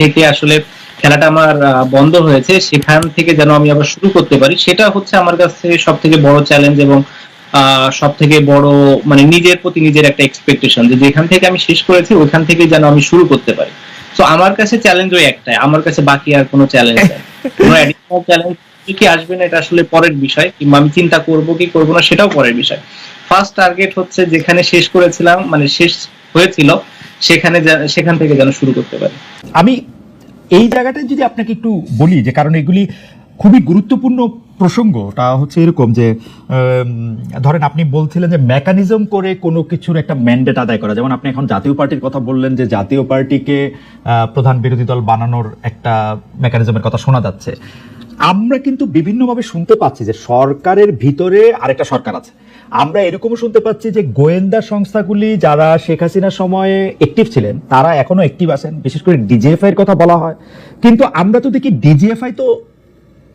থেকে আসলে খেলাটা আমার বন্ধ হয়েছে, সেখান থেকে যেন আমি আবার শুরু করতে পারি, সেটা হচ্ছে আমার কাছে সব থেকে বড় চ্যালেঞ্জ। এবং সব থেকে বড় মানে নিজের প্রতি নিজের একটা এক্সপেকটেশন, যে যেখান থেকে আমি শেষ করেছি ওইখান থেকে যেন আমি শুরু করতে পারি। তো আমার কাছে চ্যালেঞ্জ ওই একটাই, আমার কাছে বাকি আর কোনো চ্যালেঞ্জ নেই। কোনো অ্যাডিশনাল চ্যালেঞ্জ কি আসবে না এটা আসলে পরের বিষয়, কিংবা আমি চিন্তা করব কি করব না সেটাও পরের বিষয়। ফার্স্ট টার্গেট হচ্ছে যেখানে শেষ করেছিলাম, মানে শেষ হয়েছিল সেখানে সেখান থেকে যেন শুরু করতে পারি। আমি এই জায়গাটা যদি আপনাকে একটু বলি, যে কারণ এগুলি খুবই গুরুত্বপূর্ণ প্রসঙ্গটা হচ্ছে এরকম যে ধরেন আপনি বলছিলেন যে মেকানিজম করে কোনো কিছুর একটা ম্যান্ডেট আদায় করা, যেমন আপনি এখন জাতীয় পার্টির কথা বললেন যে জাতীয় পার্টিকে প্রধান বিরোধী দল বানানোর একটা মেকানিজমের কথা শোনা যাচ্ছে। আমরা কিন্তু বিভিন্নভাবে শুনতে পাচ্ছি যে সরকারের ভিতরে আরেকটা সরকার আছে। আমরা এরকমও শুনতে পাচ্ছি যে গোয়েন্দা সংস্থাগুলি যারা শেখ হাসিনার সময়ে অ্যাক্টিভ ছিলেন তারা এখনো অ্যাক্টিভ আছেন, বিশেষ করে ডিজিএফআই এর কথা বলা হয়। কিন্তু আমরা তো দেখি ডিজিএফআই তো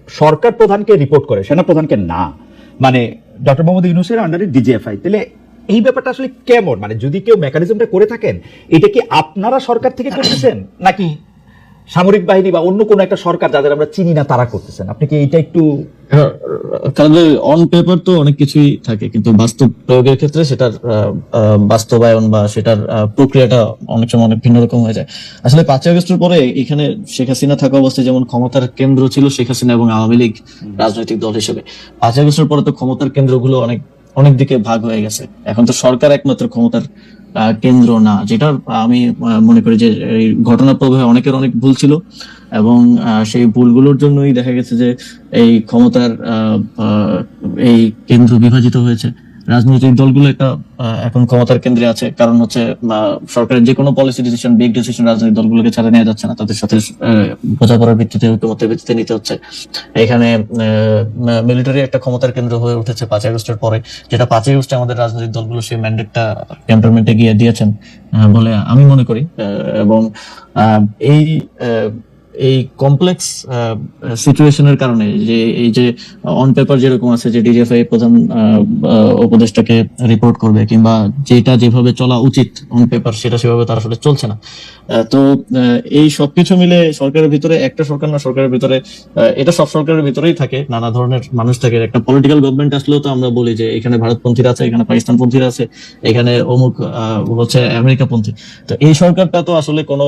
সরকার প্রধানকে রিপোর্ট করে, সেনা প্রধানকে না। মানে ডক্টর মোহাম্মদ ইউনূসের আন্ডারে ডিজিএফআই। তাহলে এই ব্যাপারটা আসলে কেমন? মানে যদি কেউ মেকানিজমটা করে থাকেন, এটা কি আপনারা সরকার থেকে করতেছেন নাকি সামরিক বাহিনী বা অন্য কোনো একটা সরকার যাদের আমরা চিনি না তারা করতেছেন? আপনি কি এটা একটু কারণ অন পেপার তো অনেক কিছুই থাকে, কিন্তু বাস্তব প্রয়োগের ক্ষেত্রে সেটার বাস্তবায়ন বা সেটার প্রক্রিয়াটা অনেক সময় অনেক ভিন্ন রকম হয়ে যায়। আসলে 5ই আগস্টের পরে এখানে শেখ হাসিনা থাকা অবস্থায় যেমন ক্ষমতার কেন্দ্র ছিল শেখ হাসিনা এবং আওয়ামী লীগ রাজনৈতিক দল হিসেবে, 5ই আগস্টের পরে তো ক্ষমতার কেন্দ্রগুলো অনেক অনেক দিকে ভাগ হয়ে গেছে। এখন তো সরকার একমাত্র ক্ষমতার কেন্দ্র না, যেটা আমি মনে করি যে এই ঘটনার প্রবাহে অনেকের অনেক ভুল ছিল, এবং সেই ভুলগুলোর জন্যই দেখা গেছে যে এই ক্ষমতার এই কেন্দ্র বিভাজিত হয়েছে। রাজনৈতিক দলগুলো একটা এখন ক্ষমতার কেন্দ্রে আছে, কারণ হচ্ছে সরকারের যে কোনো পলিসি ডিসিশন, বিগ ডিসিশন রাজনৈতিক দলগুলোকে ছাড়া নেওয়া যাচ্ছে না, তাদের সাথে বোঝাপড়ার ভিত্তিতে, ঐকমত্যের ভিত্তিতে নিতে হচ্ছে। এখানে মিলিটারি একটা ক্ষমতার কেন্দ্র হয়ে উঠেছে 5ই আগস্টের পরে, যেটা 5ই আগস্টে আমাদের রাজনৈতিক দলগুলো সেই ম্যান্ডেটটা ক্যান্টনমেন্টে গিয়ে দিয়েছেন বলে আমি মনে করি। এবং এই এই কমপ্লেক্স সিচুয়েশনের কারণে যে এই যে অন পেপার যেরকম আছে যে ডিজিএফআই প্রধান উপদেষ্টাকে রিপোর্ট করবে, কিংবা যেটা যেভাবে চলা উচিত অন পেপার সেটা সেভাবে তার আসলে চলছে না। তো এই সবকিছু মিলে সরকারের ভিতরে, একটা সরকার না, সরকারের ভিতরে এটা সব সরকারের ভিতরেই থাকে, নানা ধরনের মানুষ থাকে। একটা পলিটিক্যাল গভর্নমেন্ট আসলেও তো আমরা বলি যে এখানে ভারতপন্থীরা আছে, এখানে পাকিস্তানপন্থীরা আছে, এখানে অমুক হচ্ছে আমেরিকাপন্থী। তো এই সরকারটা তো আসলে কোনো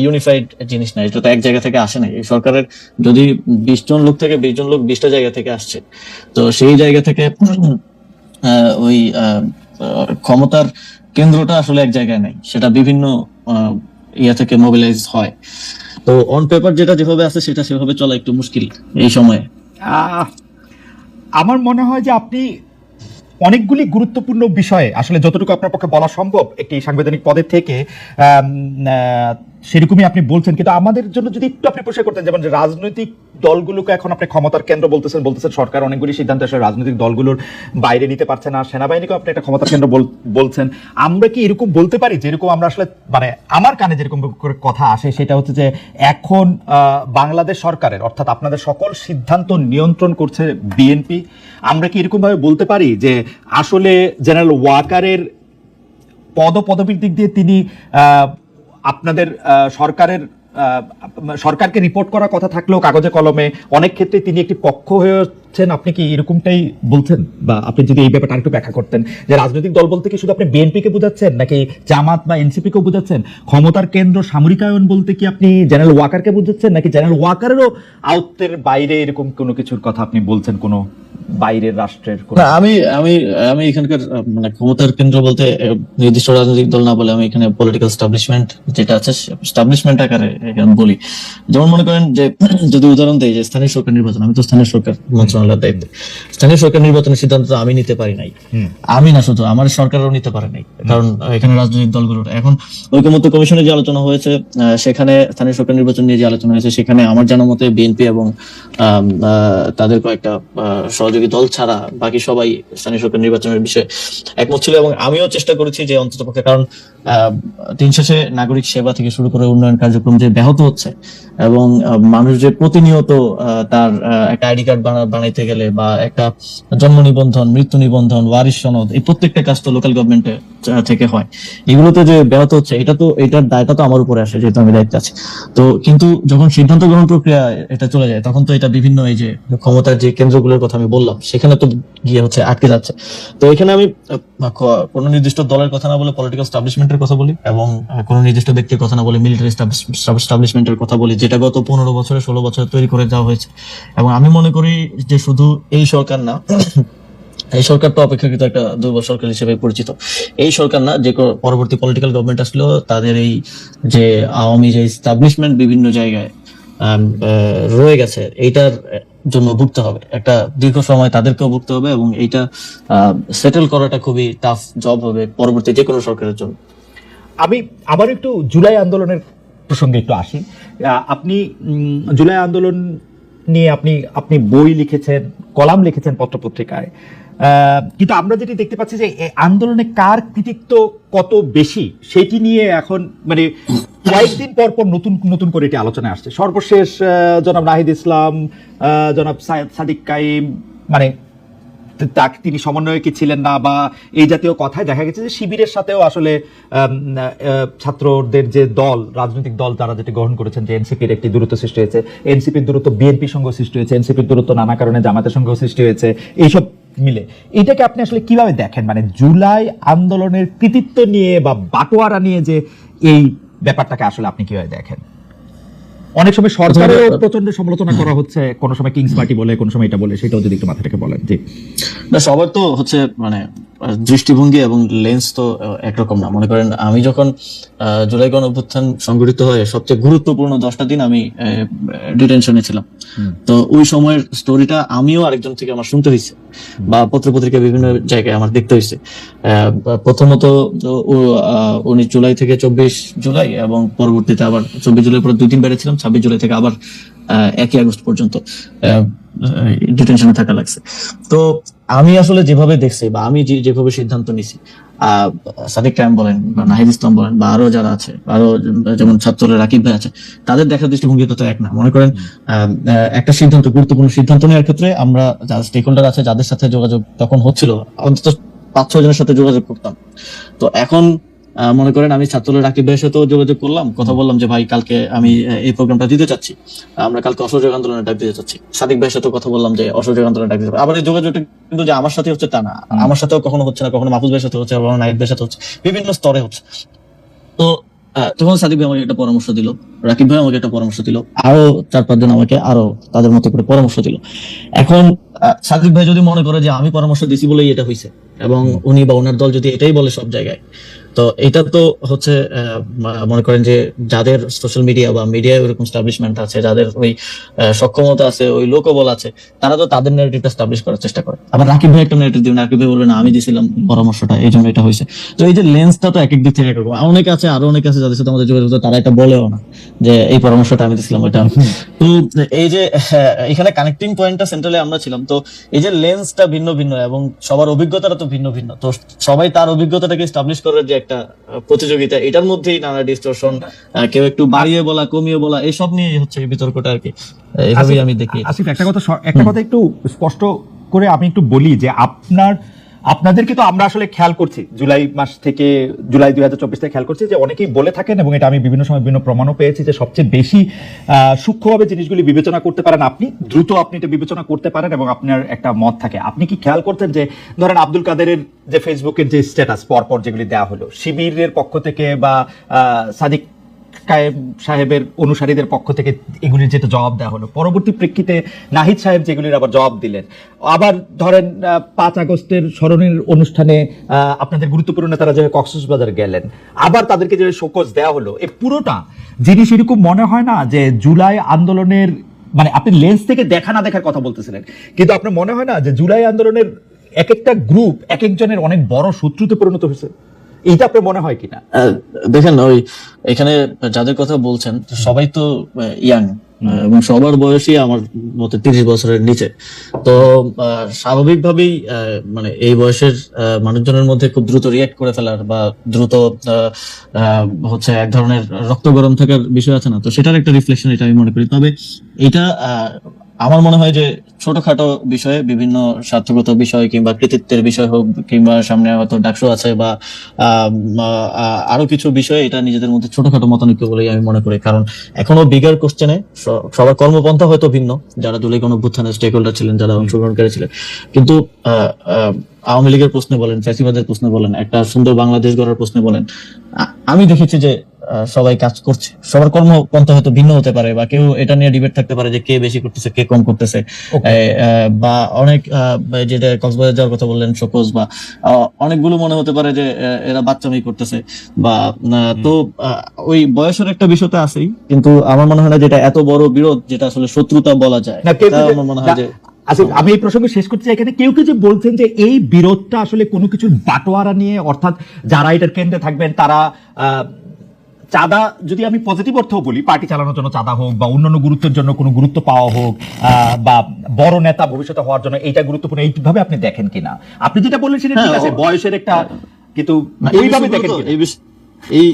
ইউনিফাইড জিনিস না, এটা তো এক জায়গা থেকে আসে না। এই সরকারের যদি 20 জন লোক থেকে 20 জন লোক 20টা জায়গা থেকে আসছে, তো সেই জায়গা থেকে ওই ক্ষমতার কেন্দ্রটা আসলে এক জায়গায় নাই, সেটা বিভিন্ন ইয়া থেকে মোবিলাইজ হয়। তো অন পেপার যেটা যেভাবে আছে সেটা সেভাবে চলা একটু মুশকিল এই সময়ে। আমার মনে হয় যে আপনি অনেকগুলি গুরুত্বপূর্ণ বিষয়ে আসলে যতটুকু আপনার পক্ষে বলা সম্ভব একটি সাংবিধানিক পদের থেকে সেরকমই আপনি বলছেন। কিন্তু আমাদের জন্য যদি একটু আপনি পরিষ্কার করতেন, যেমন রাজনৈতিক দলগুলোকে এখন আপনি ক্ষমতার কেন্দ্র বলতেছেন, সরকার অনেকগুলি সিদ্ধান্ত আসলে রাজনৈতিক দলগুলোর বাইরে নিতে পারছে না, সেনাবাহিনীকেও আপনি একটা ক্ষমতার কেন্দ্র বলছেন। আমরা কি এরকম বলতে পারি, যেরকম আমরা আসলে মানে আমার কানে যেরকম করে কথা আসে সেটা হচ্ছে যে এখন বাংলাদেশ সরকারের অর্থাৎ আপনাদের সকল সিদ্ধান্ত নিয়ন্ত্রণ করছে বিএনপি? আমরা কি এরকম ভাবে বলতে পারি যে আসলে জেনারেল ওয়াকারের পদপদবীর দিক দিয়ে তিনি আপনাদের সরকারকে রিপোর্ট করার কথা থাকলেও কাগজে কলমে অনেক ক্ষেত্রে তিনি একটি পক্ষ হয়েছেন? আপনি কি এরকমটাই বলছেন? বা আপনি যদি এই ব্যাপারটা একটু ব্যাখ্যা করতেন যে রাজনৈতিক দল বলতে কি শুধু আপনি বিএনপিকে বোঝাচ্ছেন নাকি জামাত বা এনসিপি কেও বোঝাচ্ছেন? ক্ষমতার কেন্দ্র সামরিকায়ন বলতে কি আপনি জেনারেল ওয়াকারকে বোঝাচ্ছেন নাকি জেনারেল ওয়াকারেরও আয়ত্তের বাইরে এরকম কোনো কিছুর কথা আপনি বলছেন, কোনো বাইরের রাষ্ট্রের? আমি আমি আমি এখানকার মানে ক্ষমতার কেন্দ্র বলতে নির্দিষ্ট রাজনৈতিক দল না বলে আমি এখানে পলিটিক্যাল এস্টাবলিশমেন্ট যেটা আছে এস্টাবলিশমেন্ট আকারে এখানে বলি। যেমন মনে করেন যে যদি উদাহরণ দেই যে স্থানীয় সরকার নির্বাচন, আমি তো স্থানীয় সরকার মন্ত্রণালয়ের দায়িত্বে। স্থানীয় সরকার নির্বাচনের সিদ্ধান্ত তো আমি নিতে পারি নাই, আমি না শুধু আমার সরকারও নিতে পারে নাই, কারণ এখানে রাজনৈতিক দলগুলোর এখন ঐকমত্য কমিশনে যে আলোচনা হয়েছে সেখানে স্থানীয় সরকার নির্বাচন নিয়ে যে আলোচনা হয়েছে সেখানে আমার জানা মতে বিএনপি এবং তাদের কয়েকটা সহযোগী দল ছাড়া বাকি সবাই স্থানীয় সরকার নির্বাচনের বিষয়ে একমত ছিল। এবং আমিও চেষ্টা করেছি যে অন্ততপক্ষে, কারণ দিন শেষে নাগরিক সেবা থেকে শুরু করে উন্নয়ন কার্যক্রম যে ব্যাহত হচ্ছে এবং মানুষ যে প্রতিনিয়ত তার একটা আইডি কার্ড বানাইতে গেলে বা একটা জন্ম নিবন্ধন, মৃত্যু নিবন্ধন, ওয়ারিশ সনদ, এই প্রত্যেকটা কাজ তো লোকাল গভর্নমেন্টে থেকে হয়। এগুলোতে যে ব্যাহত হচ্ছে, এটার দায়টা তো আমার উপরে আসে, যেহেতু আমি দায়িত্বে আছি। তো কিন্তু যখন সিদ্ধান্ত গ্রহণ প্রক্রিয়া এটা চলে যায়, তখন তো এটা বিভিন্ন এই যে ক্ষমতার যে কেন্দ্রগুলোর কথা আমি বললাম, সেখানে তো গিয়ে হচ্ছে আটকে যাচ্ছে। তো এখানে আমি কোনো নির্দিষ্ট দলের কথা না বলে পলিটিক্যাল স্টাবলিশমেন্টের কথা বলি, এবং কোনো নির্দিষ্ট ব্যক্তির কথা না বলে মিলিটারি স্টাবলিশমেন্টের কথা বলি, যেটা গত 15 বছরে 16 বছরে তৈরি করে দেওয়া হয়েছে। এবং আমি মনে করি যে শুধু এই সরকার না, এই সরকার তো অপেক্ষাকৃত একটা দুর্বল সরকার হিসেবে পরিচিত। এই সরকার না, যে পরবর্তী পলিটিক্যাল গভর্নমেন্ট আসলো, তাদের এই যে আওয়ামী যে এস্টাবলিশমেন্ট বিভিন্ন জায়গায় রয়ে গেছে, এইটার জন্য ভুগতে হবে, একটা দীর্ঘ সময় তাদেরকেও ভুগতে হবে, এবং এইটা সেটেল করাটা খুবই টাফ জব হবে পরবর্তী যে কোনো সরকারের জন্য। আমি আবার একটু জুলাই আন্দোলনের প্রসঙ্গে একটু আসি। আপনি জুলাই আন্দোলন নিয়ে আপনি বই লিখেছেন, কলাম লিখেছেন পত্রপত্রিকায়, কিন্তু আমরা যেটি দেখতে পাচ্ছি যে এই আন্দোলনে কার কৃতিত্ব কত বেশি সেটি নিয়ে এখন মানে কয়েকদিন পর পর নতুন নতুন করে এটি আলোচনায় আসছে। সর্বশেষ জনাব নাহিদ ইসলাম, জনাব সাদিক কাইম, মানে তিনি সমন্বয়কে ছিলেন না বা এই জাতীয় কথায় দেখা গেছে যে শিবিরের সাথেও আসলে ছাত্রদের যে দল, রাজনৈতিক দল তারা যেটি গ্রহণ করেছেন, যে এনসিপির একটি দূরত্ব সৃষ্টি হয়েছে, এনসিপির দূরত্ব বিএনপির সঙ্গে সৃষ্টি হয়েছে, এনসিপির দূরত্ব নানা কারণে জামাতের সঙ্গেও সৃষ্টি হয়েছে, এইসব মিলে এটাকে আপনি আসলে কিভাবে দেখেন? মানে জুলাই আন্দোলনের কৃতিত্ব নিয়ে বা বাটোয়ারা নিয়ে যে এই ব্যাপারটাকে আসলে আপনি কিভাবে দেখেন? অনেক সময় সরকারের প্রচন্ড সমালোচনা করা হচ্ছে, কোন সময় কিংস পার্টি বলে, কোন সময় এটা বলে, সেটাও যদি একটু মাথা থেকে বলেন। জি না, সবার তো হচ্ছে মানে দৃষ্টিভঙ্গি এবং লেন্স তো একরকম না। মনে করেন আমি যখন জুলাই গণ অভ্যুত্থান সংঘটিত হয়ে সবচেয়ে গুরুত্বপূর্ণ 10টা দিন আমি ডিটেনশনে ছিলাম, তো ওই সময়ের স্টোরিটা আমিও আরেকজন থেকে আমার শুনতে হয়েছে, বা পত্রপত্রিকা বিভিন্ন জায়গায় আমার দেখতে হয়েছে। প্রথমত উনি জুলাই থেকে 24 জুলাই এবং পরবর্তীতে আবার 24 জুলাই পরে 2 দিন বেড়েছিলাম, 26 জুলাই থেকে আবার 1 আগস্ট পর্যন্ত ডিটেনশনে থাকা লাগছে। তো আমি আসলে যেভাবে দেখছি বা আমি যেভাবে সিদ্ধান্ত নিছি, সাদিক কায়েম বলেন বা নাহিদ ইসলাম বলেন বা আরো যারা আছে, আরো যেমন ছাত্ররা রাকিব ভাই আছে, তাদের দেখার দৃষ্টিভঙ্গি তো এক না। মনে করেন একটা সিদ্ধান্ত, গুরুত্বপূর্ণ সিদ্ধান্ত নেওয়ার ক্ষেত্রে আমরা যারা স্টেক হোল্ডার আছে, যাদের সাথে যোগাযোগ তখন হচ্ছিল, অন্তত 5-6 জনের সাথে যোগাযোগ করতাম। তো এখন মনে করেন আমি ছাত্ররা রাকিব ভাইয়ের সাথেও যোগাযোগ করলাম, কথা বললাম যে ভাই কালকে আমি এই প্রোগ্রামটা দিতে চাচ্ছি, আমরা কালকে অসহযোগ আন্দোলনের ডাক দিতে চাচ্ছি। সাদিক ভাইয়ের সাথেও কথা বললাম যে অসহযোগ আন্দোলনের ডাক দিতে হবে। আবার এই যোগাযোগটা কিন্তু যে আমার সাথে হচ্ছে তা না, আমার সাথেও কখনো হচ্ছে না, কখনো মাহফুজ ভাইয়ের সাথে হচ্ছে, কখনো নাহিদ ভাইয়ের সাথে হচ্ছে, বিভিন্ন স্তরে হচ্ছে। তো তখন সাদিক ভাই আমাকে একটা পরামর্শ দিল, রাকিব ভাই আমাকে একটা পরামর্শ দিল, আরো 4-5 জন আমাকে আরো তাদের মতো করে পরামর্শ দিল। এখন সাদিক ভাই যদি মনে করে যে আমি পরামর্শ দিছি বলেই এটা হয়েছে, এবং উনি বা ওনার দল যদি এটাই বলে সব জায়গায়, তো এটা তো হচ্ছে মনে করেন যে যাদের সোশ্যাল মিডিয়া বা মিডিয়ায় ওইরকম স্টাবলিশমেন্ট আছে, যাদের ওই সক্ষমতা আছে, ওই লোকবল আছে, তারা তো তাদের ন্যারেটিভটা স্টাবলিশ করার চেষ্টা করে। আবার রাকিব ভাই একটা ন্যারেটিভ দিবেন, রাকিব ভাই বলবে না আমি দিছিলাম পরামর্শটা, এই জন্য এটা হয়েছে। তো এই যে লেন্সটা তো এক এক দিক থেকে একরকম। অনেকে আছে, আরো অনেকে আছে যাদের সাথে আমাদের যোগাযোগ, তারা এটা বলেও না যে এই পরামর্শটা আমি দিছিলাম ওইটা। তো এই যে এখানে কানেক্টিং পয়েন্টটা সেন্ট্রালে আমরা ছিলাম। তো এই যে লেন্সটা ভিন্ন ভিন্ন এবং সবার অভিজ্ঞতাটা তো ভিন্ন ভিন্ন, তো সবাই তার অভিজ্ঞতাটাকে স্টাবলিশ করার যে একটা প্রতিযোগিতা, এটার মধ্যেই নানা ডিসটরশন, কেউ একটু বাড়িয়ে বলা, কমিয়ে বলা, এইসব নিয়ে হচ্ছে এই বিতর্কটা আর কি। এইভাবেই আমি দেখি। আসিফ, একটা কথা একটু স্পষ্ট করে আমি একটু বলি যে আপনাদেরকে তো আমরা আসলে খেয়াল করছি জুলাই মাস থেকে, জুলাই 2024 থেকে খেয়াল করছি যে অনেকেই বলে থাকেন, এবং এটা আমি বিভিন্ন সময় বিভিন্ন প্রমাণও পেয়েছি, যে সবচেয়ে বেশি সূক্ষ্মভাবে জিনিসগুলি বিবেচনা করতে পারেন আপনি, দ্রুত আপনি এটা বিবেচনা করতে পারেন, এবং আপনার একটা মত থাকে। আপনি কি খেয়াল করতেন যে ধরেন আব্দুল কাদেরের যে ফেসবুকের যে স্ট্যাটাস পরপর যেগুলি দেওয়া হলো শিবিরের পক্ষ থেকে বা সাদিক কায়েম সাহেবের অনুসারীদের পক্ষ থেকে, এগুলির যেটা জবাব দেওয়া হলো, পরবর্তী প্রেক্ষিতে নাহিদ সাহেব যেগুলির আবার জবাব দিলেন, আবার ধরেন 5 আগস্টের স্মরণের অনুষ্ঠানে আপনাদের গুরুত্বপূর্ণ নেতারা যে কক্সবাজার গেলেন, আবার তাদেরকে যে শোকজ দেওয়া হলো, এই পুরোটা জিনিস এরকম মনে হয় না যে জুলাই আন্দোলনের, মানে আপনি লেন্স থেকে দেখা না দেখার কথা বলতেছিলেন, কিন্তু আপনার মনে হয় না যে জুলাই আন্দোলনের এক একটা গ্রুপ এক একজনের অনেক বড় শত্রুতে পরিণত হয়েছে? এইটা আপনার মনে হয় কিনা? দেখেন, ওই এখানে যাদের কথা বলছেন সবাই তো ইয়াং, এবং সবার বয়সই আমার মতে 30 বছরের নিচে। তো স্বাভাবিকভাবেই মানে এই বয়সের মানুষজনের মধ্যে খুব দ্রুত রিয়াক্ট করে ফেলার বা দ্রুত হচ্ছে এক ধরনের রক্ত গরম থাকার বিষয় আছে না, তো সেটার একটা রিফ্লেকশন এটা আমি মনে করি। তবে এটা আমার মনে হয় যে ছোটখাটো বিষয়ে, বিভিন্ন স্বার্থগত বিষয় কিংবা কৃতিত্বের বিষয় হোক, কিংবা সামনে হয়তো ডাকসু আছে বা আরো কিছু বিষয়ে, এটা নিজেদের মধ্যে ছোটখাটো মতানৈক্য বলেই আমি মনে করি। কারণ এখনো বিগার কোশ্চেনে সবার কর্মপন্থা হয়তো ভিন্ন, যারা জুলাই গণঅভ্যুত্থানের স্টেক হোল্ডার ছিলেন, যারা অংশগ্রহণকারী ছিলেন, কিন্তু আওয়ামী লীগের প্রশ্নে বলেন, ফ্যাসিবাদের প্রশ্নে বলেন, একটা সুন্দর বাংলাদেশ গড়ার প্রশ্নে বলেন, আমি দেখেছি যে সবাই কাজ করছে। সবার কর্মপন্থা হয়তো ভিন্ন হতে পারে, বা কেউ এটা নিয়ে ডিবেট থাকতে পারে যে কে বেশি করতেছে, কে কম করতেছে, বা অনেক যেটা কক্সবাজার যাওয়ার কথা বললেন শোকজ, বা অনেকগুলো মনে হতে পারে যে এরা বাচ্চামি করতেছে, বা তো ওই বয়সের একটা বিষয়টা আছেই। কিন্তু আমার মনে হয় না যেটা এত বড় বিরোধ, যেটা আসলে শত্রুতা বলা যায়, আমার মনে হয় যে আসলে আমি এই প্রসঙ্গ শেষ করতে চাই। এখানে কেউ কেউ যে বলছেন যে এই বিরোধটা আসলে কোনো কিছুর বাটোয়ারা নিয়ে, অর্থাৎ যারা এটার কেন্দ্রে থাকবেন তারা চাঁদা, যদি আমি পজিটিভ অর্থও বলি, পার্টি চালানোর জন্য চাঁদা হোক বা অন্যান্য গুরুত্বের জন্য কোনো গুরুত্ব পাওয়া হোক, বা বড় নেতা ভবিষ্যতে হওয়ার জন্য এইটা গুরুত্বপূর্ণ, এইভাবে আপনি দেখেন কিনা? আপনি যেটা বললেন সেটা ঠিক আছে, বয়সের একটা, কিন্তু এইভাবে দেখেন কিনা?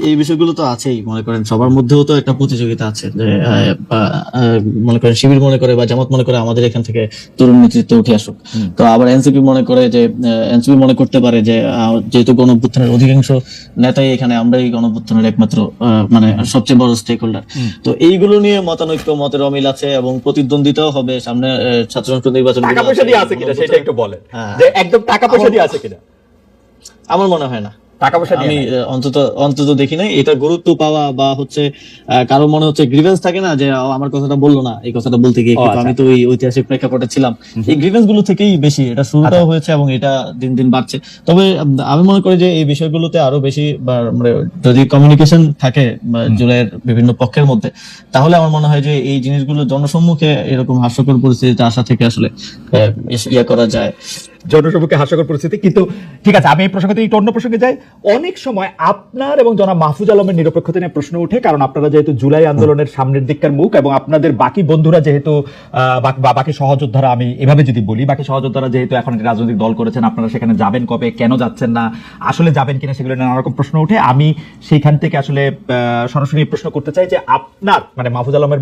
এই বিষয়গুলো তো আছেই। মনে করেন সবার মধ্যেও তো একটা প্রতিযোগিতা আছে, যে মনে করেন শিবির মনে করে বা জামাত মনে করে আমাদের এখান থেকে তরুণ নেতৃত্ব উঠে আসুক। তো আবার এনসিপি মনে করে যে, এনসিপি মনে করতে পারে যে যেহেতু গণঅভ্যুত্থানের অধিকাংশ নেতাই এখানে, আমরাই গণঅভ্যুত্থানের একমাত্র মানে সবচেয়ে বড় স্টেক হোল্ডার। তো এইগুলো নিয়ে মতানৈক্য, মতের অমিল আছে, এবং প্রতিদ্বন্দ্বিতাও হবে সামনে ছাত্র সংসদ নির্বাচন। টাকা পয়সা দিয়ে আছে কিনা সেটা একটু বলেন, যে একদম টাকা পয়সা দিয়ে আছে কিনা? আমার মনে হয় না, টাকা পয়সা আমি অন্তত দেখি নাই এটা গুরুত্ব পাওয়া, বা হচ্ছে কারো মনে হচ্ছে গ্রিভেন্স থাকে না যে আমার কথাটা বললো না, এই কথাটা বলতে গিয়ে, কিন্তু আমি তো ওই ঐতিহাসিক প্রেক্ষাপটে ছিলাম। এই গ্রিভেন্স গুলো থেকেই বেশি এটা শুরুটাও হয়েছে, এবং এটা দিন দিন বাড়ছে। তবে আমি মনে করি যে এই বিষয়গুলোতে আরো বেশি, মানে যদি কমিউনিকেশন থাকে জুলাইয়ের বিভিন্ন পক্ষের মধ্যে, তাহলে আমার মনে হয় যে এই জিনিসগুলো জনসম্মুখে এরকম হাস্যকর পরিস্থিতিতে আসা থেকে আসলে ইয়ে করা যায়, জনসম্মুখে হাস্যকর পরিস্থিতি। কিন্তু ঠিক আছে, আমি এই প্রসঙ্গে একটু অন্য প্রসঙ্গে যাই। অনেক সময় আপনার এবং জনাব মাহফুজ আলমের নিরপেক্ষতা নিয়ে প্রশ্ন ওঠে, কারণ আপনারা যেহেতু জুলাই আন্দোলনের সামনের দিককার মুখ, এবং আপনাদের বাকি বন্ধুরা যেহেতু বাকি সহযোদ্ধারা, আমি এভাবে যদি বলি, বাকি সহযোদ্ধারা যেহেতু এখন রাজনৈতিক দল করেছেন, আপনারা সেখানে যাবেন কবে, কেন যাচ্ছেন না, আসলে যাবেন কিনা, সেগুলো নানা রকম প্রশ্ন ওঠে। আমি সেইখান থেকে আসলে সরাসরি প্রশ্ন করতে চাই যে আপনার, মানে মাহফুজ আলমের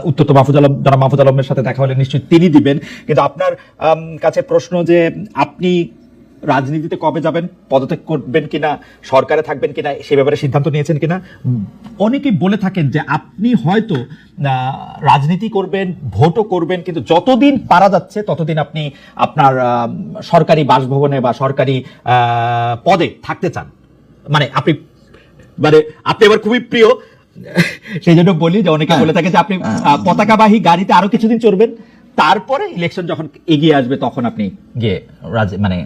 উত্তর তো মাহফুজ আলম, জনাব মাহফুজ আলমের সাথে দেখা হলে নিশ্চয়ই তিনি দিবেন, কিন্তু আপনার কাছে প্রশ্ন যে আপনি রাজনীতিতে কবে যাবেন, পদত্যাগ করবেন কিনা, সরকারে থাকবেন কিনা, সে ব্যাপারে সিদ্ধান্ত নিয়েছেন কিনা? অনেকেই বলে থাকেন যে আপনি হয়তো রাজনীতি করবেন, ভোটও করবেন, কিন্তু যতদিন পারা যাচ্ছে ততদিন আপনি আপনার সরকারি বাসভবনে বা সরকারি পদে থাকতে চান। মানে আপনি এবার খুবই প্রিয়, সেই জন্য বলি যে অনেকে বলে থাকে যে আপনি পতাকাবাহী গাড়িতে আরো কিছুদিন চড়বেন, তারপরে ইলেকশন যখন এগিয়ে আসবে তখন আপনি গিয়ে মানে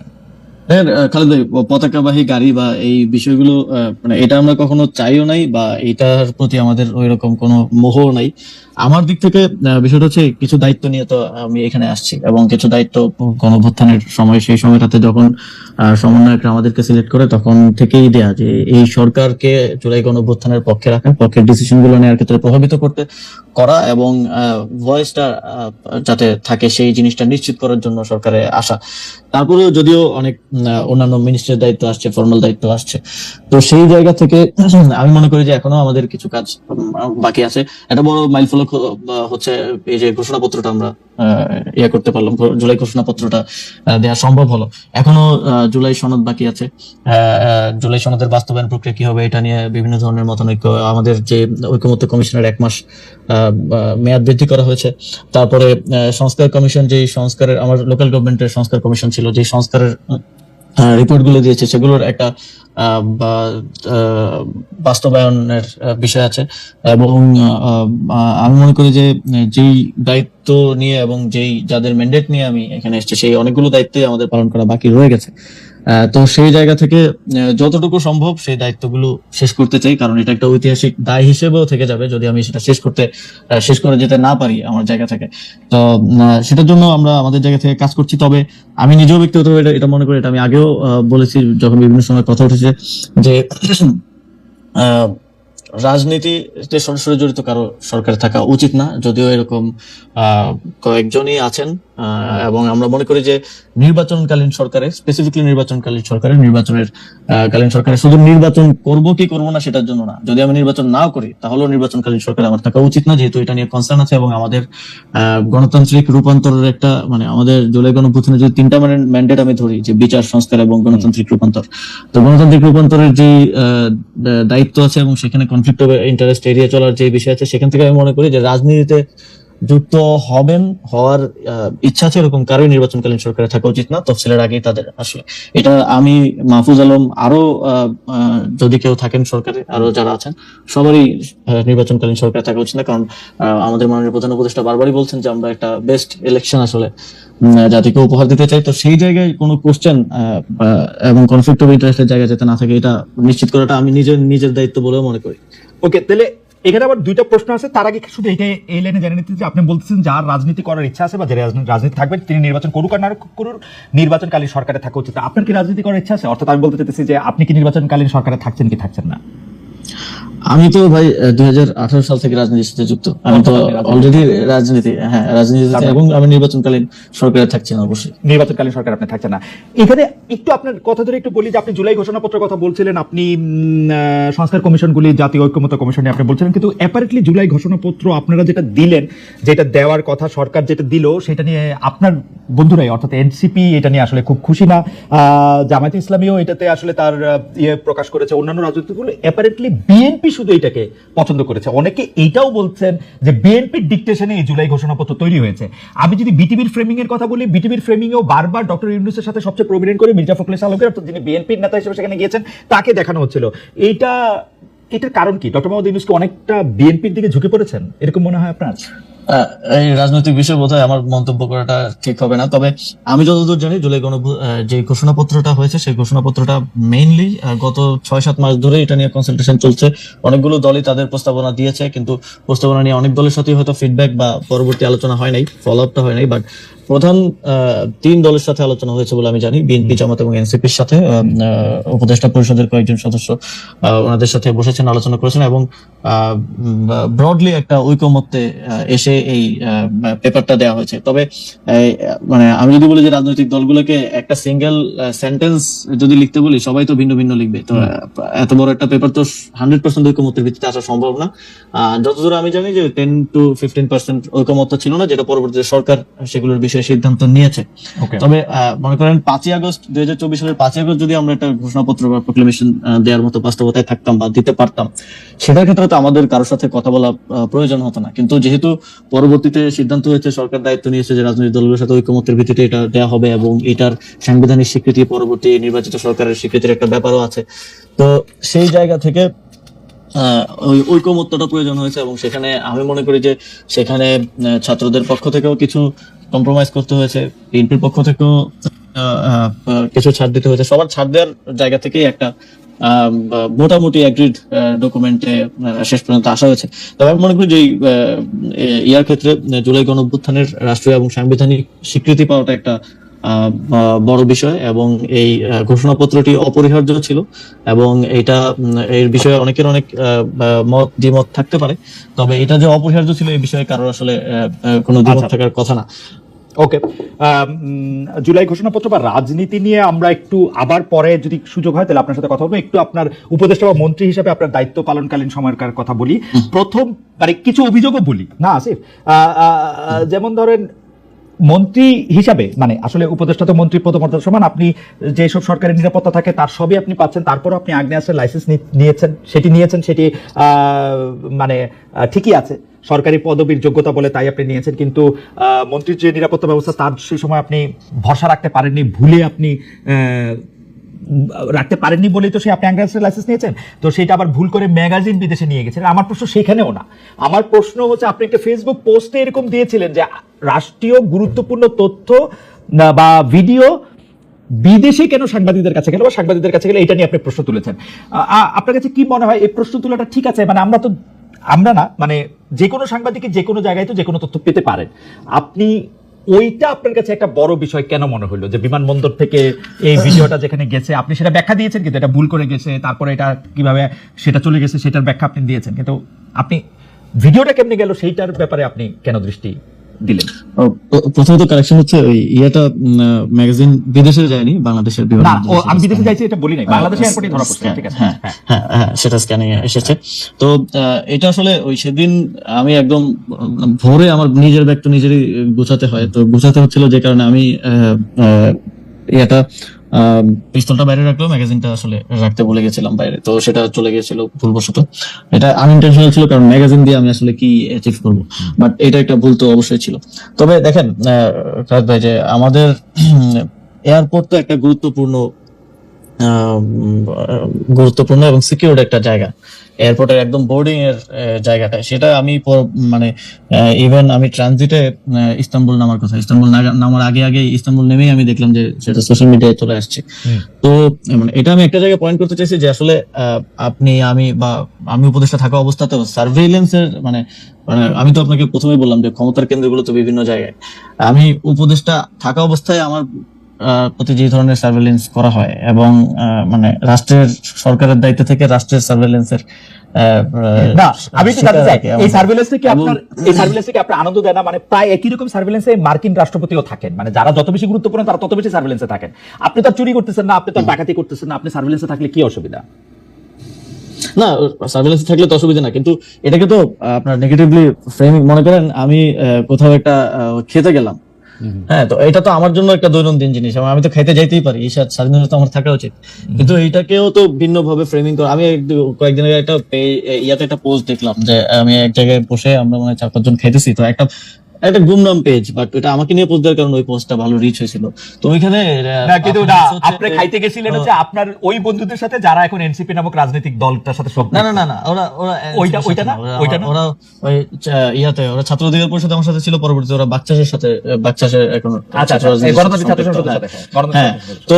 খালেদ ভাই, পতাকাবাহী গাড়ি বা এই বিষয়গুলো মানে এটা আমরা কখনো চাইও নাই, বা এটার প্রতি আমাদের ওই রকম কোনো মোহ নাই। আমার দিক থেকে বিষয়টা হচ্ছে কিছু দায়িত্ব নিয়ে তো আমি এখানে আসছি, এবং কিছু দায়িত্ব গণঅভ্যুত্থানের সময়, সেই সময়টাতে যখন সমন্বয়করা আমাদেরকে সিলেক্ট করে, তখন থেকেই দেয়া যে এই সরকারকে জুলাই গণঅভ্যুত্থানের পক্ষে রাখা, পক্ষের ডিসিশন গুলো নেওয়ার ক্ষেত্রে প্রভাবিত করা, এবং ভয়েসটা যাতে থাকে সেই জিনিসটা নিশ্চিত করার জন্য সরকারে আসা। তারপরেও যদিও অনেক অন্যান্য মিনিস্ট্রির দায়িত্ব আসছে, ফর্মাল দায়িত্ব আসছে, তো সেই জায়গা থেকে আমি মনে করি যে এখনো আমাদের কিছু কাজ বাকি আছে। একটা বড় মাইলফলক হচ্ছে এই যে ঘোষণাপত্রটা আমরা ইয়ে করতে পারলাম, জুলাই ঘোষণাপত্রটা দেওয়া সম্ভব হলো। এখনো জুলাই সনদ বাকি আছে। জুলাই সনদের বাস্তবায়ন প্রক্রিয়া কি হবে, এটা নিয়ে বিভিন্ন ধরনের মতানৈক্য। আমাদের যে ঐকমত্য কমিশনের 1 মাস মেয়াদ বৃদ্ধি করা হয়েছে। তারপরে সংস্কার কমিশন, যেই সংস্কারের, আমার লোকাল গভর্নমেন্টের সংস্কার কমিশন ছিল, যে সংস্কারের রিপোর্ট গুলো দিয়েছে, সেগুলোর একটা বাস্তবায়নের বিষয় আছে। এবং আমি মনে করি যে যেই দায়িত্ব নিয়ে এবং যাদের ম্যান্ডেট নিয়ে আমি এখানে এসেছি, সেই অনেকগুলো দায়িত্বই আমাদের পালন করা বাকি রয়ে গেছে। তো সেই জায়গা থেকে যতটুকু সম্ভব সেই দায়িত্বগুলো শেষ করতে চাই, কারণ এটা একটা ঐতিহাসিক দায় হিসেবেও থেকে যাবে যদি আমি সেটা শেষ করে যেতে না পারি আমার জায়গা থেকে। তো সেটার জন্য আমরা আমাদের জায়গা থেকে কাজ করছি। তবে আমি নিজেও ব্যক্তিগতভাবে এটা মনে করি, এটা আমি আগেও বলেছি যখন বিভিন্ন সময় কথা উঠেছে, যে রাজনীতিতে সরাসরি জড়িত কারো সরকারে থাকা উচিত না, যদিও এরকম কয়েকজনই আছেন। এবং আমরা মনে করি যে নির্বাচনকালীন সরকারে, স্পেসিফিকলি নির্বাচনকালীন সরকারে, কালীন সরকারে শুধু নির্বাচন করব কি করব না সেটার জন্য না, যদি আমি নির্বাচন নাও করি তাহলেও নির্বাচনকালীন সরকার আমার থাকা উচিত না, যেহেতু এটা নিয়ে কনসার্ন আছে। এবং আমাদের গণতান্ত্রিক রূপান্তরের একটা আমাদের জুলাই গণঅভ্যুত্থানের যদি 3টা ম্যান্ডেট আমি ধরি, যে বিচার সংস্কার এবং গণতান্ত্রিক রূপান্তর, তো গণতান্ত্রিক রূপান্তরের যে দায়িত্ব আছে এবং সেখানে কনফ্লিক্ট অফ ইন্টারেস্ট এড়িয়ে চলার যে বিষয় আছে, সেখান থেকে আমি মনে করি যে রাজনীতিতে যুক্ত হওয়ার ইচ্ছা আছে এরকম কারোই নির্বাচনকালীন সরকারে থাকা উচিত না, তফসিলের আগেই তাদের আসলে। এটা আমি, মাহফুজ আলম, আরো যদি কেউ থাকেন সরকারে, আরো যারা আছেন, সবারই নির্বাচনকালীন সরকারে থাকা উচিত না। কারণ আমাদের মাননীয় প্রধান উপদেষ্টা বারবারই বলছেন যে আমরা একটা বেস্ট ইলেকশন আসলে জাতিকে উপহার দিতে চাই। তো সেই জায়গায় কোনো কোশ্চেন এবং কনফ্লিক্ট অফ ইন্টারেস্টের জায়গা যাতে না থাকে, এটা নিশ্চিত করাটা আমি নিজের দায়িত্ব বলেও মনে করি। ওকে, তাহলে এখানে আবার 2টা প্রশ্ন আছে। তার আগে শুধু এই লাইনে জেনে নিতে যে আপনি বলতেছেন যার রাজনীতি করার ইচ্ছা আছে বা যে রাজনীতি থাকবেন তিনি নির্বাচন করুক আর না করুক, নির্বাচনকালীন সরকারে থাকা উচিত। আপনার কি রাজনীতি করার ইচ্ছা আছে? অর্থাৎ আমি বলতে চাইতেছি যে আপনি কি নির্বাচনকালীন সরকারে থাকছেন কি থাকছেন না? আমি তো ভাই 2018 সাল থেকে রাজনীতির সাথে যুক্ত। আমি তো অলরেডি রাজনীতিতে, এবং আমি নির্বাচনকালীন সরকারে থাকছি না। অবশ্যই নির্বাচনকালীন সরকার আপনি থাকছেন না। এখানে একটু আপনার কথা ধরে একটু বলি যে আপনি জুলাই ঘোষণাপত্রের কথা বলছিলেন, আপনি সংস্কার কমিশনগুলি, জাতীয় ঐক্যমত্য কমিশন নিয়ে আপনি বলছিলেন, কিন্তু অ্যাপারেন্টলি জুলাই ঘোষণাপত্র আপনারা যেটা দিলেন, যেটা দেওয়ার কথা সরকার যেটা দিল, সেটা নিয়ে আপনার বন্ধুরাই অর্থাৎ এনসিপি এটা নিয়ে আসলে খুব খুশি না। জামায়াতে ইসলামীও এটাতে আসলে তার প্রকাশ করেছে। অন্যান্য রাজনীতিগুলো অ্যাপারেন্টলি বিএনপি শুধু এটাকে পছন্দ করেছে। অনেকে এইটাও বলছেন যে বিএনপির ডিকটেশনে এই জুলাই ঘোষণাপত্র তৈরি হয়েছে। আমি যদি বিটিভির ফ্রেমিং এর কথা বলি, বিটিভির ফ্রেমিংয়েও বারবার ডক্টর ইউনূসের সাথে সবচেয়ে প্রমিনেন্ট করে মির্জা ফখরুল ইসলাম আলমগীর, অর্থাৎ যিনি বিএনপির নেতা হিসেবে সেখানে গিয়েছেন, তাকে দেখানো হচ্ছিল। এটার কারণ কি? ডক্টর মোহাম্মদ ইউনূস কি অনেকটা বিএনপির দিকে ঝুঁকে পড়েছেন, এরকম মনে হয় আপনার? এই রাজনৈতিক বিষয় বোধহয় আমার মন্তব্য করাটা ঠিক হবে না। তবে আমি যতদূর জানি জুলাই যে ঘোষণাপত্রটা হয়েছে, সেই ঘোষণাপত্রটা মেইনলি গত 6-7 মাস ধরে এটা নিয়ে কনসালটেশন চলছে। অনেকগুলো দলই তাদের প্রস্তাবনা দিয়েছে, কিন্তু প্রস্তাবনা নিয়ে অনেক দলের সাথে হয়তো ফিডব্যাক বা পরবর্তী আলোচনা হয় নাই, ফলো আপটা হয় নাই। বাট প্রধান 3 দলের সাথে আলোচনা হয়েছে বলে আমি জানি, বিএনপি, জামাত এবং এনসিপির সাথে। উপদেষ্টা পরিষদের কয়েকজন সদস্য ওনাদের সাথে বসেছেন, আলোচনা করেছেন এবং ব্রডলি একটা ঐকমত্যে এসে এই পেপারটা দেওয়া হয়েছে। তবে আমি যদি বলি যে রাজনৈতিক দলগুলোকে একটা সিঙ্গেল সেন্টেন্স যদি লিখতে বলি, সবাই তো ভিন্ন ভিন্ন লিখবে। তো এত বড় একটা পেপার তো 100% ঐকমত্যের ভিত্তিতে আসা সম্ভব না। যতদূর আমি জানি যে 10 to 15% ঐকমত্য ছিল না, যেটা পরবর্তীতে সরকার সেগুলোর বিষয়ে সিদ্ধান্ত নিয়েছে। তবে মনে করেন 5ই আগস্ট 2024 সালের 5ই আগস্ট যদি আমরা একটা ঘোষণাপত্র বা প্রোক্লেমেশন দেওয়ার মতো বাস্তবতায় থাকতাম বা দিতে পারতাম, সেটার ক্ষেত্রে তো আমাদের কারোর সাথে কথা বলা প্রয়োজন হতো না। কিন্তু যেহেতু পরবর্তীতে সিদ্ধান্ত হয়েছে, সরকার দায়িত্ব নিয়েছে যে রাজনৈতিক দলগুলোর সাথে ঐকমত্যের ভিত্তিতে এটা দেওয়া হবে এবং এটার সাংবিধানিক স্বীকৃতি, পরবর্তী নির্বাচিত সরকারের স্বীকৃতির একটা ব্যাপারও আছে। তো সেই জায়গা থেকে ওই ঐকমত্যটা প্রয়োজন হয়েছে এবং সেখানে আমি মনে করি যে সেখানে ছাত্রদের পক্ষ থেকেও কিছু কম্প্রোমাইজ করতে হয়েছে, বিএনপির পক্ষ থেকেও কিছু ছাড় দিতে হয়েছে। সবার ছাড় দেওয়ার জায়গা থেকেই একটা মোটামুটি অ্যাগ্রিড ডকুমেন্টে শেষ পর্যন্ত আসা হয়েছে। তবে আমি মনে করি যে ইয়ার ক্ষেত্রে জুলাই গণঅভ্যুত্থানের রাষ্ট্রীয় এবং সাংবিধানিক স্বীকৃতি পাওয়াটা একটা বড় বিষয় এবং এই ঘোষণাপত্রটি অপরিহার্য ছিল এবং এটা এর বিষয়ে অনেকের অনেক মত দ্বিমত থাকতে পারে। তবে এটা যে অপরিহার্য ছিল এই বিষয়ে কারোর আসলে কোনো দ্বিমত থাকার কথা না। ওকে, জুলাই ঘোষণাপত্র বা রাজনীতি নিয়ে আমরা একটু আবার পরে যদি সুযোগ হয় তাহলে আপনার সাথে কথা বলবো। একটু আপনার উপদেষ্টা বা মন্ত্রী হিসেবে আপনার দায়িত্ব পালনকালীন সময়কার কথা বলি। প্রথম কিছু অভিযোগও বলি না আসিফ, যেমন ধরেন মন্ত্রী হিসাবে আসলে উপদেষ্টা তো মন্ত্রী পদমর্যাদার সমান, আপনি যেসব সরকারি নিরাপত্তা থাকে তার সবই আপনি পাচ্ছেন, তারপরও আপনি আগ্নেয়াস্ত্রের লাইসেন্স নিয়েছেন সেটি ঠিকই আছে, সরকারি পদবীর যোগ্যতা বলে তাই আপনি নিয়েছেন, কিন্তু মন্ত্রীর যে নিরাপত্তা ব্যবস্থা তার সেই সময় আপনি ভরসা রাখতে পারেননি, ভুলে আপনি রাখতে পারেননি বলেই তো আপনি আগ্নেয়াস্ত্রের লাইসেন্স নিয়েছেন। তো সেটা আবার ভুল করে ম্যাগাজিন বিদেশে নিয়ে গেছেন। আমার প্রশ্ন সেখানেও না, আমার প্রশ্ন হচ্ছে আপনি একটা ফেসবুক পোস্টে এরকম দিয়েছিলেন যে রাষ্ট্রীয় গুরুত্বপূর্ণ তথ্য বা ভিডিও বিদেশে কেন সাংবাদিকদের কাছে গেল বা সাংবাদিকদের কাছে গেলে এটা নিয়ে আপনি প্রশ্ন তুলেছেন। আপনার কাছে কি মনে হয় এই প্রশ্ন তোলাটা ঠিক আছে? আমরা না যে কোনো সাংবাদিক যে কোনো জায়গায় তো যে কোনো তথ্য পেতে পারেন। আপনি ওইটা আপনার কাছে একটা বড় বিষয় কেন মনে হলো যে বিমানবন্দর থেকে এই ভিডিওটা যেখানে গেছে আপনি সেটা ব্যাখ্যা দিয়েছেন, কিন্তু এটা ভুল করে গেছে, তারপরে এটা কিভাবে সেটা চলে গেছে সেটার ব্যাখ্যা আপনি দিয়েছেন, কিন্তু আপনি ভিডিওটা কেমনে গেল সেইটার ব্যাপারে আপনি কেন দৃষ্টি দিলেন? প্রথমত কারেকশন হচ্ছে ওই ইয়েটা ম্যাগাজিন বিদেশে যায়নি, বাংলাদেশের বিভিন্ন না, আমি বিদেশে যাইছি এটা বলি নাই, বাংলাদেশে এয়ারপোর্টে ধরা পড়ছে। ঠিক আছে, হ্যাঁ হ্যাঁ হ্যাঁ, সেটা স্ক্যানিং এ এসেছে। তো এটা আসলে ওই সেদিন আমি একদম ভোরে আমার নিজের ব্যাগ তো নিজেরই গোছাতে হয়, তো গোছাতে হচ্ছিল যে কারণে আমি এটা পিস্তলটা বাইরে রাখলো, ম্যাগাজিনটা আসলে রাখতে ভুলে গেছিলাম বাইরে, তো সেটা চলে গিয়েছিল ভুলবশত। এটা আনইনটেনশনাল ছিল, কারণ ম্যাগাজিন দিয়ে আমি আসলে কি অ্যাচিভ করবো, বাট এটা একটা ভুল তো অবশ্যই ছিল। তবে দেখেন রাজ ভাই, যে আমাদের এয়ারপোর্ট তো একটা গুরুত্বপূর্ণ এবং সিকিউরড একটা জায়গা, এয়ারপোর্টের একদম বোর্ডিং এর জায়গাটা, সেটা আমি মানে ইভেন আমি ট্রানজিটে ইস্তাম্বুল নামার কথা, ইস্তাম্বুল নামার আগে ইস্তাম্বুল নেমেই আমি দেখলাম যে সেটা সোশ্যাল মিডিয়ায় চলে আসছে। তো মানে এটা আমি একটা জায়গায় পয়েন্ট করতে চাইছি যে আসলে আমি উপদেষ্টা থাকা অবস্থাতেও সার্ভেইলেন্সের মানে আমি তো আপনাকে প্রথমেই বললাম যে ক্ষমতার কেন্দ্রগুলো তো বিভিন্ন জায়গায়, আমি উপদেষ্টা থাকা অবস্থায় আমার প্রতি যে ধরনের সার্ভেইলেন্স করা হয় এবং মানে রাষ্ট্রের সরকারের দায়িত্ব থেকে রাষ্ট্রের সার্ভেইলেন্সের না, আমি একটু জানতে চাই এই সার্ভেইলেন্স থেকে আপনার আনন্দ দেয় না? মানে প্রায় একই রকম সার্ভেইলেন্সে মার্কিন রাষ্ট্রপতিও থাকেন, মানে যারা যত বেশি গুরুত্বপূর্ণ তারা তত বেশি সার্ভেইলেন্সে থাকেন। আপনি তো চুরি করতেছেন না, আপনি তো ডাকাতি করতেছেন না, আপনি সার্ভেইলেন্সে থাকলে কি অসুবিধা? না, সার্ভেইলেন্স থাকলে তো অসুবিধা না, কিন্তু এটাকে তো আপনার নেগেটিভলি ফ্রেমিং, মনে করেন আমি কোথাও একটা খেতে গেলাম, হ্যাঁ, তো এটা তো আমার জন্য একটা দৈনন্দিন জিনিস এবং আমি তো খাইতে যাইতেই পারি, এই স্বাধীনতা তো আমার থাকা উচিত, কিন্তু এইটাকেও তো ভিন্ন ভাবে ফ্রেমিং করে। আমি কয়েকদিন আগে ইয়াতে একটা পোস্ট দেখলাম যে আমি এক জায়গায় বসে আমরা মানে 4-5 জন খাইতেছি, তো একটা গুমনাম পেজ, বাট এটা আমাকে নিয়ে পোস্ট দেওয়ার কারণে ওই পোস্টটা ভালো রিচ হয়েছিল। তো ওইখানে আপনি খাইতে গেছিলেন হচ্ছে আপনার ওই বন্ধুদের সাথে যারা এখন এনসিপি নামক রাজনৈতিক দলটার সাথে সব? না, ওরা ওইটা ওরা ওই ইয়াতে ওরা ছাত্র অধিকার পরিষদ আমার সাথে ছিল, পরবর্তীতে ওরা বাকচাষের এখন হ্যাঁ। তো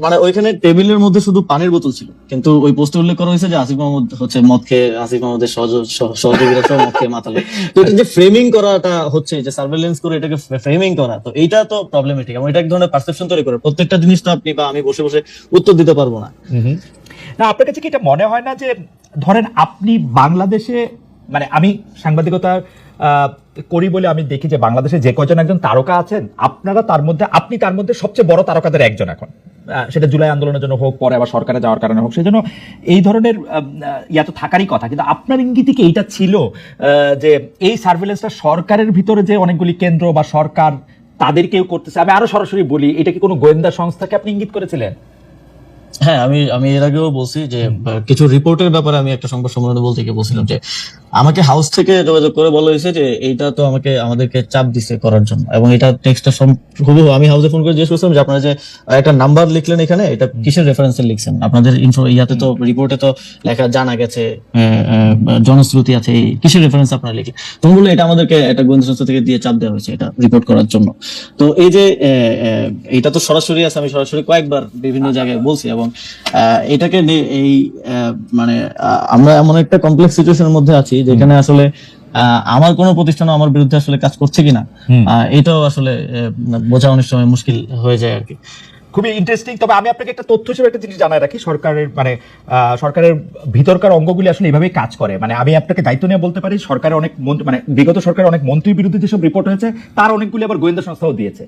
মানে ওইখানে টেবিলের মধ্যে শুধু পানির বোতল ছিল, কিন্তু ওই পোস্টে উল্লেখ করা হয়েছে যে আসিফ মাহমুদ হচ্ছে মদ খেয়ে, আসিফ মাহমুদের সহযোগীরা সব মদ খেয়ে মাতালে। তো এটা যে ফ্রেমিং করাটা হচ্ছে, যে সার্ভেইলেন্স করে এটাকে ফ্রেমিং করা, তো এইটা তো প্রবলেমেটিক এবং এটা এক ধরনের পারসেপশন তৈরি করে। প্রত্যেকটা জিনিস তো আপনি বা আমি বসে বসে উত্তর দিতে পারবো না। না, আপনার কাছে কি এটা মনে হয় না যে ধরেন আপনি বাংলাদেশে, মানে আমি সাংবাদিকতা করি বলে আমি দেখি যে বাংলাদেশে যে কয়জন একজন তারকা আছেন, আপনি তার মধ্যে সবচেয়ে বড় তারকাদের একজন এখন, সেটা জুলাই আন্দোলনের জন্য হোক, পরে আবার সরকারে যাওয়ার কারণে হোক, সেজন্য এই ধরনের ইয়া তো থাকারই কথা। কিন্তু আপনার ইঙ্গিতে কি এইটা ছিল যে এই সার্ভেইলেন্সটা সরকারের ভিতরে যে অনেকগুলি কেন্দ্র বা সরকার তাদেরকেও করতেছে? আমি আরো সরাসরি বলি, এটা কি কোনো গোয়েন্দা সংস্থাকে আপনি ইঙ্গিত করেছিলেন? হ্যাঁ, আমি এর আগেও বলছি যে কিছু রিপোর্টের ব্যাপারে আমি একটা সংবাদ সম্মেলনে বলতে গিয়ে বলছিলাম যে আমাকে হাউস থেকে যোগাযোগ করে বলা হয়েছে যে এইটা তো আমাদেরকে চাপ দিছে করার জন্য, এবং এটা টেক্সটটা হুবহু আমি হাউসে ফোন করে জিজ্ঞেস করছিলাম যে আপনারা যে একটা নাম্বার লিখলেন এখানে, এটা কিসের রেফারেন্সে লিখছেন? আপনাদের ইয়াতে তো রিপোর্টে তো লেখা জানা গেছে, জনশ্রুতি আছে, কিসের রেফারেন্স আপনারা লিখলেন? তখন বললো এটা আমাদেরকে একটা গোয়েন্দা সংস্থা থেকে দিয়ে চাপ দেওয়া হয়েছে এটা রিপোর্ট করার জন্য। তো এই যে এটা তো সরাসরি আছে, আমি সরাসরি কয়েকবার বিভিন্ন জায়গায় বলছি, এবং এটাকে মানে আমরা এমন একটা কমপ্লেক্স সিচুয়েশনের মধ্যে আছি যেখানে আসলে আমার কোনো প্রতিষ্ঠান আমার বিরুদ্ধে আসলে কাজ করছে কিনা এটাও আসলে বোঝা অনেক সময় মুশকিল হয়ে যায় আর কি। খুবই ইন্টারেস্টিং। তবে আমি আপনাকে একটা তথ্য হিসেবে একটা জিনিস জানাই রাখি, সরকারের ভিতরকার অঙ্গগুলি আসলে এভাবেই কাজ করে। মানে আমি আপনাকে দায়িত্ব নিয়ে বলতে পারি, সরকারের অনেক মানে বিগত সরকারের অনেক মন্ত্রীর বিরুদ্ধে যেসব রিপোর্ট হয়েছে তার অনেকগুলি আবার গোয়েন্দা সংস্থাও দিয়েছে।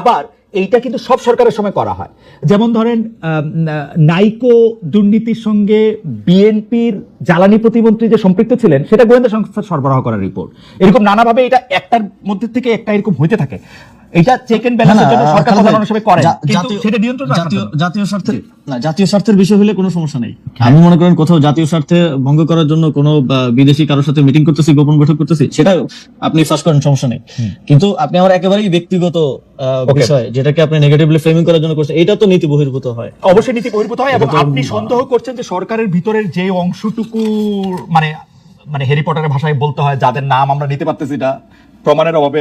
আবার এইটা কিন্তু সব সরকারের সময় করা হয়। যেমন ধরেন নাইকো দুর্নীতির সঙ্গে বিএনপির জ্বালানি প্রতিমন্ত্রী যে সম্পৃক্ত ছিলেন, সেটা গোয়েন্দা সংস্থার সরবরাহ করা রিপোর্ট। এরকম নানাভাবে এটা একটার মধ্যে থেকে একটা এরকম হইতে থাকে। এটা চেক এন্ড ব্যালেন্সের জন্য সরকার প্রধান হিসেবে করে, কিন্তু সেটা নিয়ন্ত্রণ জাতীয় স্বার্থের বিষয় হলে কোনো সমস্যা নেই। আমি মনে করেন কোথাও জাতীয় স্বার্থে ভঙ্গ করার জন্য কোনো বিদেশি কারোর সাথে মিটিং করতেছি, গোপন বৈঠক করতেছি, সেটা আপনি ফাঁস করেন, সমস্যা নেই। কিন্তু আপনি আমার একেবারেই ব্যক্তিগত বিষয় যেটাকে আপনি নেগেটিভলি ফ্রেমিং করার জন্য করছেন, এটা তো নীতি বহির্ভূত হয়। অবশ্যই নীতি বহির্ভূত হয়। এবং আপনি সন্দেহ করছেন যে সরকারের ভিতরের যে অংশটুকু মানে হ্যারি পটারের ভাষায় বলতে হয়, যাদের নাম আমরা নিতে পারতেছি না প্রমাণের অভাবে,